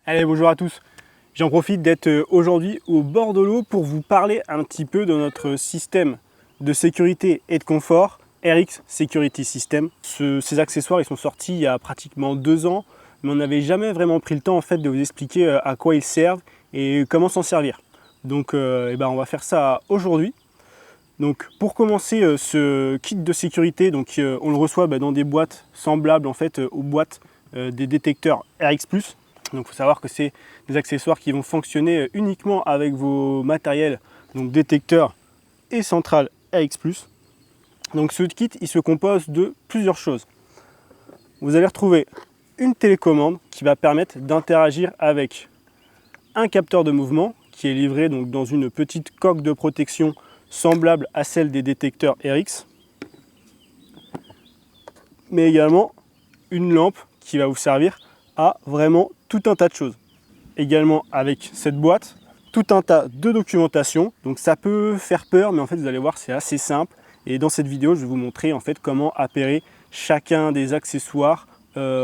Allez, bonjour à tous. J'en profite d'être aujourd'hui au bord de l'eau pour vous parler un petit peu de notre système de sécurité et de confort, RX Security System. Ces accessoires, ils sont sortis il y a pratiquement 2 ans, mais on n'avait jamais vraiment pris le temps en fait de vous expliquer à quoi ils servent et comment s'en servir. Donc on va faire ça aujourd'hui. Donc pour commencer, ce kit de sécurité, on le reçoit dans des boîtes semblables en fait aux boîtes des détecteurs RX+. Donc il faut savoir que c'est des accessoires qui vont fonctionner uniquement avec vos matériels, donc détecteurs et centrales RX+. Donc ce kit, il se compose de plusieurs choses. Vous allez retrouver une télécommande qui va permettre d'interagir avec un capteur de mouvement qui est livré donc dans une petite coque de protection semblable à celle des détecteurs RX, mais également une lampe qui va vous servir à vraiment tout un tas de choses. Également avec cette boîte, tout un tas de documentation. Donc ça peut faire peur, mais en fait vous allez voir, c'est assez simple. Et dans cette vidéo, je vais vous montrer en fait comment appairer chacun des accessoires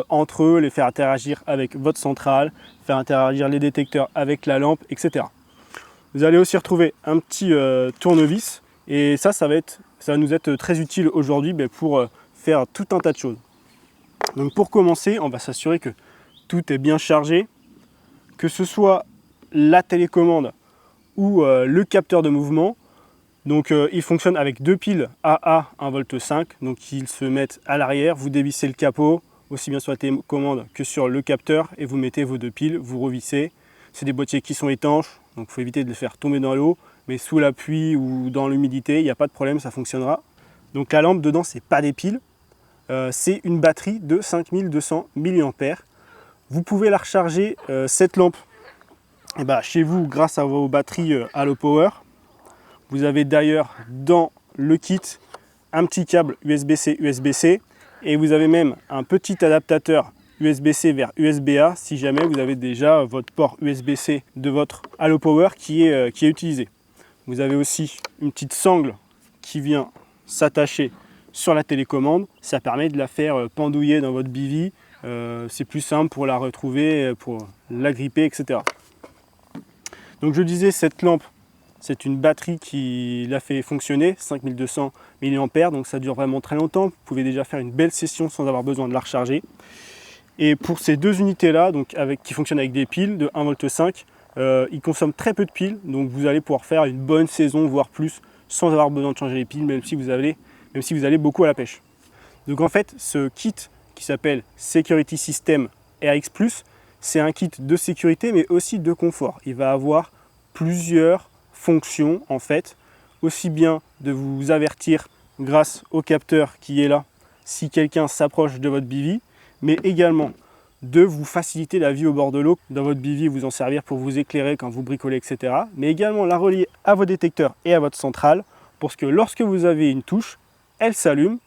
entre eux, les faire interagir avec votre centrale, faire interagir les détecteurs avec la lampe, etc. Vous allez aussi retrouver un petit tournevis, et ça va nous être très utile aujourd'hui pour faire tout un tas de choses. Donc pour commencer, on va s'assurer que tout est bien chargé, que ce soit la télécommande ou le capteur de mouvement. Donc il fonctionne avec 2 piles AA 1,5 V, donc ils se mettent à l'arrière, vous dévissez le capot, aussi bien sur la télécommande que sur le capteur, et vous mettez vos 2 piles, vous revissez. C'est des boîtiers qui sont étanches, donc il faut éviter de les faire tomber dans l'eau, mais sous la pluie ou dans l'humidité, il n'y a pas de problème, ça fonctionnera. Donc la lampe dedans, c'est pas des piles, c'est une batterie de 5200 mAh. Vous pouvez la recharger, cette lampe, chez vous grâce à vos batteries Allo Power. Vous avez d'ailleurs dans le kit un petit câble USB-C, USB-C, et vous avez même un petit adaptateur USB-C vers USB-A si jamais vous avez déjà votre port USB-C de votre Allo Power qui est utilisé. Vous avez aussi une petite sangle qui vient s'attacher sur la télécommande. Ça permet de la faire pendouiller dans votre bivy. C'est plus simple pour la retrouver, pour la gripper, etc. Donc je disais, cette lampe, c'est une batterie qui la fait fonctionner, 5200 mAh, donc ça dure vraiment très longtemps. Vous pouvez déjà faire une belle session sans avoir besoin de la recharger. Et pour ces deux unités-là, qui fonctionnent avec des piles de 1,5 V, ils consomment très peu de piles, donc vous allez pouvoir faire une bonne saison, voire plus, sans avoir besoin de changer les piles, même si vous allez beaucoup à la pêche. Donc en fait, ce kit qui s'appelle Security System RX+, c'est un kit de sécurité, mais aussi de confort. Il va avoir plusieurs fonctions en fait, aussi bien de vous avertir grâce au capteur qui est là si quelqu'un s'approche de votre bivy, mais également de vous faciliter la vie au bord de l'eau dans votre bivy, vous en servir pour vous éclairer quand vous bricolez, etc. Mais également la relier à vos détecteurs et à votre centrale, pour que lorsque vous avez une touche, elle s'allume,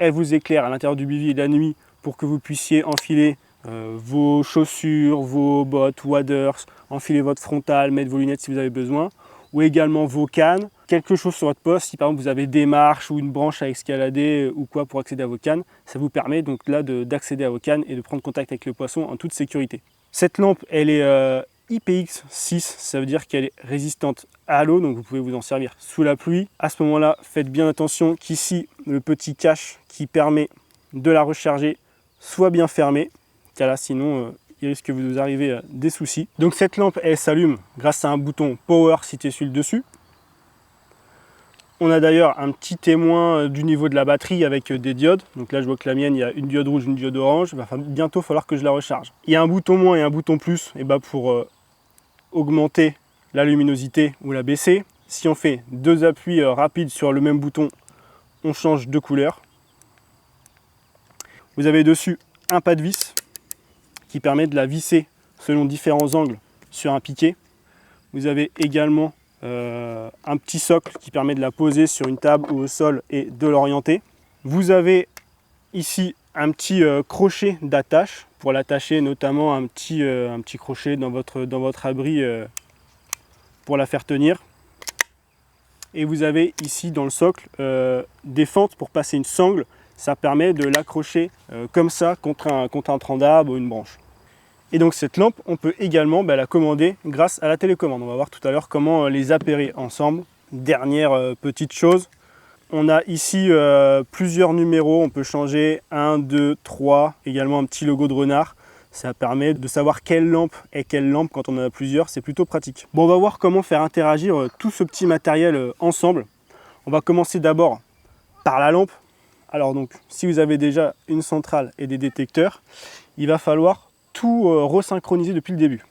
elle vous éclaire à l'intérieur du bivy la nuit pour que vous puissiez enfiler vos chaussures, vos bottes, waders, enfiler votre frontale, mettre vos lunettes si vous avez besoin, ou également vos cannes, quelque chose sur votre poste, si par exemple vous avez des marches ou une branche à escalader ou quoi pour accéder à vos cannes, ça vous permet donc là d'accéder à vos cannes et de prendre contact avec le poisson en toute sécurité. Cette lampe, elle est IPX6, ça veut dire qu'elle est résistante à l'eau, donc vous pouvez vous en servir sous la pluie. À ce moment-là, faites bien attention qu'ici, le petit cache qui permet de la recharger soit bien fermé, car là sinon il risque de vous arriver des soucis. Donc cette lampe, elle s'allume grâce à un bouton Power situé sur le dessus. On a d'ailleurs un petit témoin du niveau de la batterie avec des diodes. Donc là je vois que la mienne, il y a une diode rouge, une diode orange. Il va bientôt falloir que je la recharge. Il y a un bouton moins et un bouton plus pour augmenter la luminosité ou la baisser. Si on fait 2 appuis rapides sur le même bouton, on change de couleur. Vous avez dessus un pas de vis qui permet de la visser selon différents angles sur un piquet. Vous avez également un petit socle qui permet de la poser sur une table ou au sol et de l'orienter. Vous avez ici un petit crochet d'attache pour l'attacher, notamment un petit crochet dans votre abri pour la faire tenir. Et vous avez ici dans le socle des fentes pour passer une sangle. Ça permet de l'accrocher comme ça contre un tronc d'arbre ou une branche. Et donc cette lampe, on peut également la commander grâce à la télécommande. On va voir tout à l'heure comment les appairer ensemble. Dernière petite chose, on a ici plusieurs numéros, on peut changer 1, 2, 3, également un petit logo de renard. Ça permet de savoir quelle lampe est quelle lampe quand on en a plusieurs, c'est plutôt pratique. Bon, on va voir comment faire interagir tout ce petit matériel ensemble. On va commencer d'abord par la lampe. Alors donc, si vous avez déjà une centrale et des détecteurs, il va falloir tout resynchroniser depuis le début.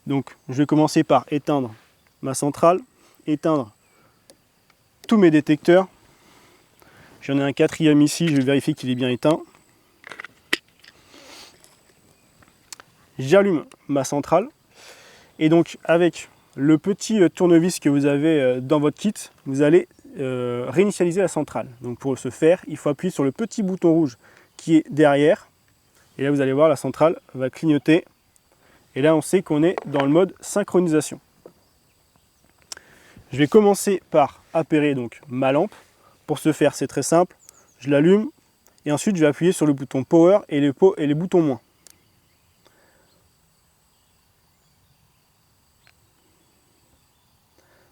Donc, je vais commencer par éteindre ma centrale, éteindre tous mes détecteurs. J'en ai un quatrième ici, je vais vérifier qu'il est bien éteint. J'allume ma centrale et donc avec le petit tournevis que vous avez dans votre kit, vous allez réinitialiser la centrale. Donc pour ce faire, il faut appuyer sur le petit bouton rouge qui est derrière et là vous allez voir la centrale va clignoter et là on sait qu'on est dans le mode synchronisation. Je vais commencer par appairer donc ma lampe. Pour ce faire, c'est très simple, je l'allume et ensuite je vais appuyer sur le bouton power et les boutons moins.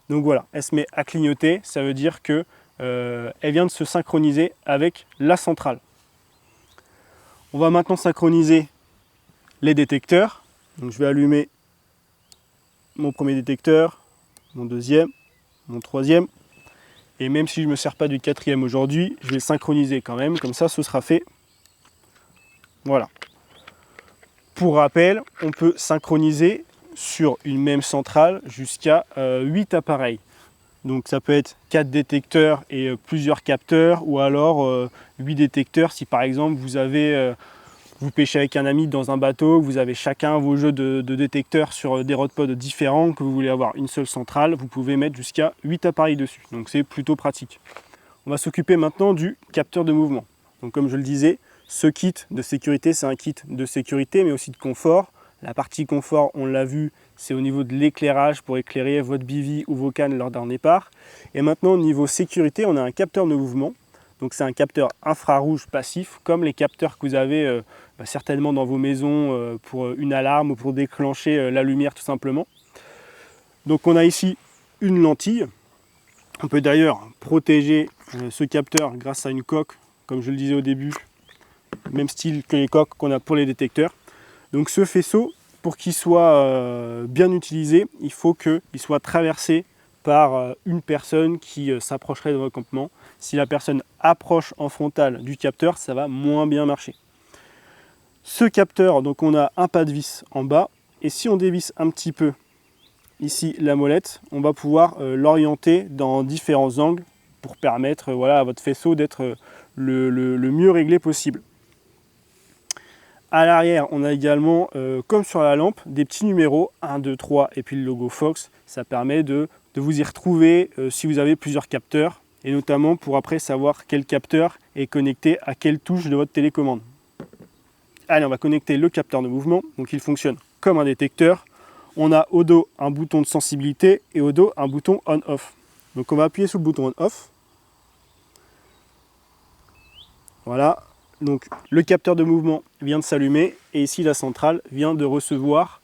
Donc voilà, elle se met à clignoter, ça veut dire que elle vient de se synchroniser avec la centrale. On va maintenant synchroniser les détecteurs. Donc je vais allumer mon premier détecteur, mon deuxième, mon troisième. Et même si je ne me sers pas du quatrième aujourd'hui, je vais le synchroniser quand même, comme ça ce sera fait. Voilà. Pour rappel, on peut synchroniser sur une même centrale jusqu'à 8 appareils. Donc ça peut être 4 détecteurs et plusieurs capteurs, ou alors 8 détecteurs si par exemple vous pêchez avec un ami dans un bateau, vous avez chacun vos jeux de détecteurs sur des rodpods différents, que vous voulez avoir une seule centrale, vous pouvez mettre jusqu'à 8 appareils dessus. Donc c'est plutôt pratique. On va s'occuper maintenant du capteur de mouvement. Donc comme je le disais, ce kit de sécurité, c'est un kit de sécurité mais aussi de confort. La partie confort, on l'a vu, c'est au niveau de l'éclairage pour éclairer votre bivy ou vos cannes lors d'un départ. Et maintenant, au niveau sécurité, on a un capteur de mouvement. Donc c'est un capteur infrarouge passif, comme les capteurs que vous avez certainement dans vos maisons pour une alarme ou pour déclencher la lumière tout simplement. Donc on a ici une lentille. On peut d'ailleurs protéger ce capteur grâce à une coque, comme je le disais au début, même style que les coques qu'on a pour les détecteurs. Donc ce faisceau, pour qu'il soit bien utilisé, il faut qu'il soit traversé par une personne qui s'approcherait de votre campement. Si la personne approche en frontal du capteur, ça va moins bien marcher. Ce capteur, donc on a un pas de vis en bas, et si on dévisse un petit peu ici la molette, on va pouvoir l'orienter dans différents angles pour permettre à votre faisceau d'être le mieux réglé possible. À l'arrière, on a également, comme sur la lampe, des petits numéros, 1, 2, 3 et puis le logo Fox. Ça permet de vous y retrouver si vous avez plusieurs capteurs et notamment pour après savoir quel capteur est connecté à quelle touche de votre télécommande. Allez, on va connecter le capteur de mouvement. Donc il fonctionne comme un détecteur. On a au dos un bouton de sensibilité et au dos un bouton on-off. Donc on va appuyer sur le bouton on-off. Voilà. Donc le capteur de mouvement vient de s'allumer et ici la centrale vient de recevoir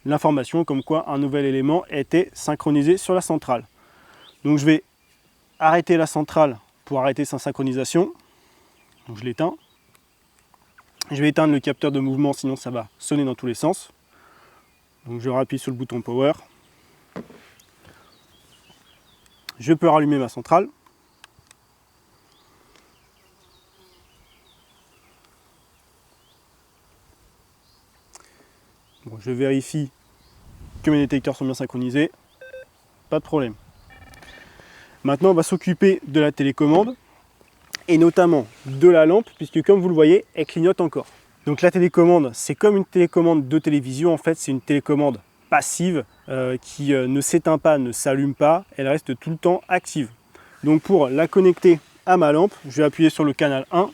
l'information comme quoi un nouvel élément était synchronisé sur la centrale. Donc je vais arrêter la centrale pour arrêter sa synchronisation. Donc je l'éteins. Je vais éteindre le capteur de mouvement sinon ça va sonner dans tous les sens. Donc je rappuie sur le bouton power. Je peux rallumer ma centrale. Bon, je vérifie que mes détecteurs sont bien synchronisés, pas de problème. Maintenant, on va s'occuper de la télécommande et notamment de la lampe, puisque comme vous le voyez, elle clignote encore. Donc la télécommande, c'est comme une télécommande de télévision, en fait, c'est une télécommande passive qui ne s'éteint pas, ne s'allume pas, elle reste tout le temps active. Donc pour la connecter à ma lampe, je vais appuyer sur le canal 1.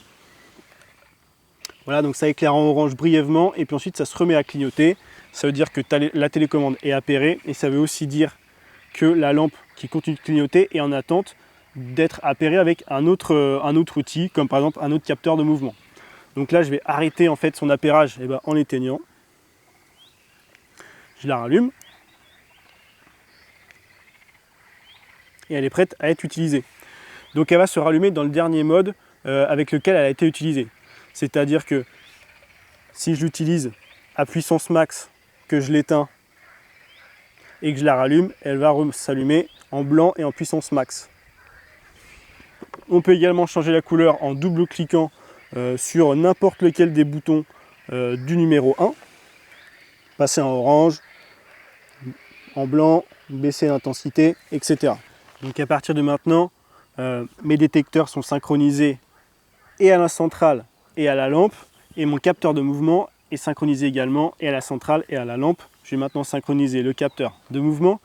Voilà, donc ça éclaire en orange brièvement et puis ensuite ça se remet à clignoter. Ça veut dire que la télécommande est appairée et ça veut aussi dire que la lampe qui continue de clignoter est en attente d'être appairée avec un autre outil, comme par exemple un autre capteur de mouvement. Donc là, je vais arrêter en fait son appairage en l'éteignant. Je la rallume. Et elle est prête à être utilisée. Donc elle va se rallumer dans le dernier mode avec lequel elle a été utilisée. C'est-à-dire que si je l'utilise à puissance max, que je l'éteins et que je la rallume, elle va s'allumer en blanc et en puissance max. On peut également changer la couleur en double-cliquant sur n'importe lequel des boutons du numéro 1. Passer en orange, en blanc, baisser l'intensité, etc. Donc à partir de maintenant, mes détecteurs sont synchronisés et à la centrale et à la lampe, et mon capteur de mouvement est synchronisé également et à la centrale et à la lampe. Je vais maintenant synchroniser le capteur de mouvement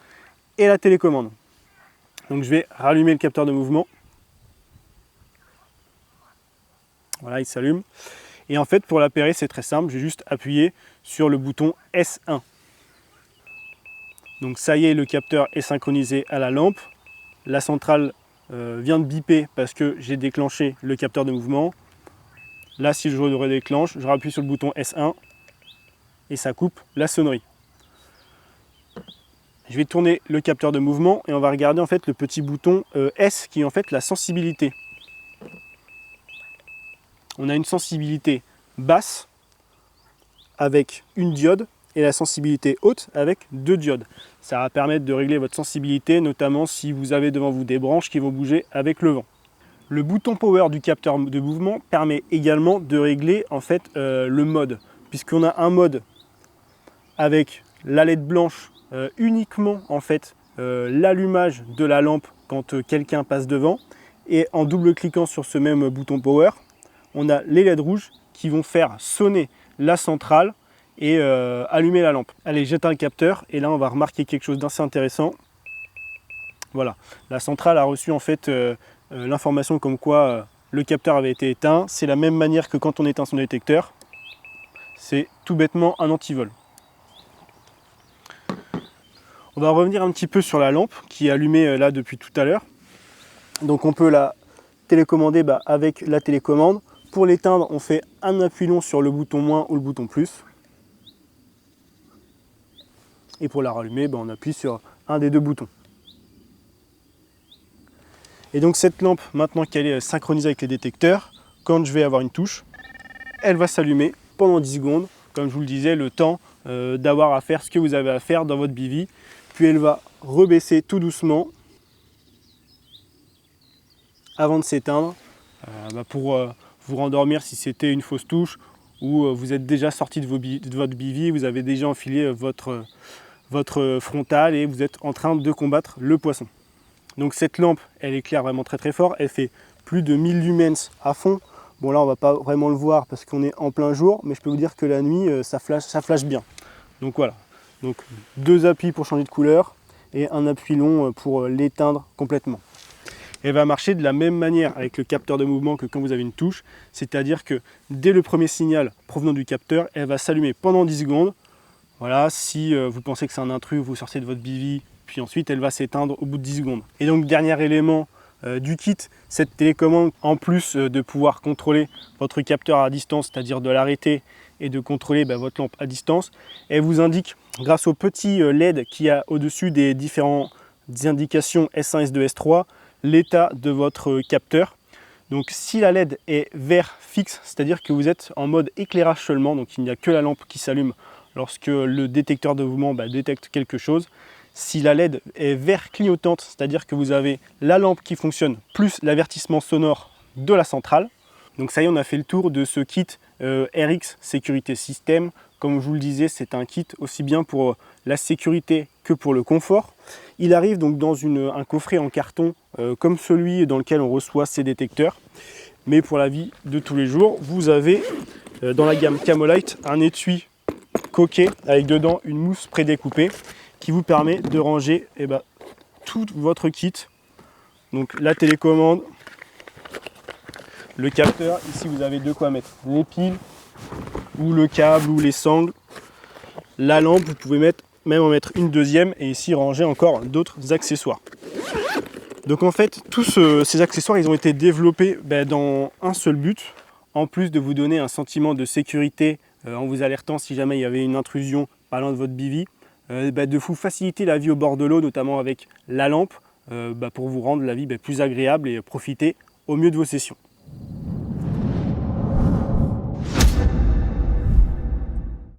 et la télécommande. Donc je vais rallumer le capteur de mouvement. Voilà, il s'allume. Et en fait, pour l'appairer, c'est très simple. Je vais juste appuyer sur le bouton S1. Donc ça y est, le capteur est synchronisé à la lampe. La centrale vient de biper parce que j'ai déclenché le capteur de mouvement. Là, si je redéclenche, je rappuie sur le bouton S1 et ça coupe la sonnerie. Je vais tourner le capteur de mouvement et on va regarder en fait le petit bouton S qui est en fait la sensibilité. On a une sensibilité basse avec une diode et la sensibilité haute avec 2 diodes. Ça va permettre de régler votre sensibilité, notamment si vous avez devant vous des branches qui vont bouger avec le vent. Le bouton power du capteur de mouvement permet également de régler en fait le mode, puisqu'on a un mode avec la LED blanche uniquement en fait l'allumage de la lampe quand quelqu'un passe devant, et en double cliquant sur ce même bouton power, on a les LED rouges qui vont faire sonner la centrale et allumer la lampe. Allez, j'éteins le capteur et là on va remarquer quelque chose d'assez intéressant. Voilà, la centrale a reçu en fait l'information comme quoi le capteur avait été éteint. C'est la même manière que quand on éteint son détecteur. C'est tout bêtement un antivol. On va revenir un petit peu sur la lampe qui est allumée là depuis tout à l'heure. Donc on peut la télécommander avec la télécommande. Pour l'éteindre, on fait un appui long sur le bouton moins ou le bouton plus. Et pour la rallumer, on appuie sur un des deux boutons. Et donc cette lampe, maintenant qu'elle est synchronisée avec les détecteurs, quand je vais avoir une touche, elle va s'allumer pendant 10 secondes. Comme je vous le disais, le temps d'avoir à faire ce que vous avez à faire dans votre bivy. Puis elle va rebaisser tout doucement avant de s'éteindre pour vous rendormir si c'était une fausse touche ou vous êtes déjà sorti de votre bivy, vous avez déjà enfilé votre frontal et vous êtes en train de combattre le poisson. Donc cette lampe, elle éclaire vraiment très très fort, elle fait plus de 1000 lumens à fond. Bon là on va pas vraiment le voir parce qu'on est en plein jour, mais je peux vous dire que la nuit ça flash bien. Donc voilà, donc 2 appuis pour changer de couleur et un appui long pour l'éteindre complètement. Elle va marcher de la même manière avec le capteur de mouvement que quand vous avez une touche, c'est-à-dire que dès le premier signal provenant du capteur, elle va s'allumer pendant 10 secondes. Voilà, si vous pensez que c'est un intrus, vous sortez de votre bivy, puis ensuite elle va s'éteindre au bout de 10 secondes. Et donc dernier élément du kit, cette télécommande, en plus de pouvoir contrôler votre capteur à distance, c'est-à-dire de l'arrêter et de contrôler votre lampe à distance, elle vous indique, grâce au petit LED qu'il y a au-dessus des différentes indications S1, S2, S3, l'état de votre capteur. Donc si la LED est vert fixe, c'est-à-dire que vous êtes en mode éclairage seulement, donc il n'y a que la lampe qui s'allume lorsque le détecteur de mouvement détecte quelque chose. Si la LED est vert clignotante, c'est-à-dire que vous avez la lampe qui fonctionne plus l'avertissement sonore de la centrale. Donc ça y est, on a fait le tour de ce kit RX Sécurité Système. Comme je vous le disais, c'est un kit aussi bien pour la sécurité que pour le confort. Il arrive donc dans un coffret en carton comme celui dans lequel on reçoit ces détecteurs. Mais pour la vie de tous les jours, vous avez dans la gamme Camolite un étui coquet avec dedans une mousse prédécoupée qui vous permet de ranger tout votre kit. Donc la télécommande, le capteur, ici vous avez de quoi mettre les piles ou le câble ou les sangles. La lampe, vous pouvez même en mettre une deuxième et ici ranger encore d'autres accessoires. Donc en fait, tous ces accessoires, ils ont été développés dans un seul but, en plus de vous donner un sentiment de sécurité en vous alertant si jamais il y avait une intrusion pas loin de votre bivy. de vous faciliter la vie au bord de l'eau, notamment avec la lampe, pour vous rendre la vie plus agréable et profiter au mieux de vos sessions.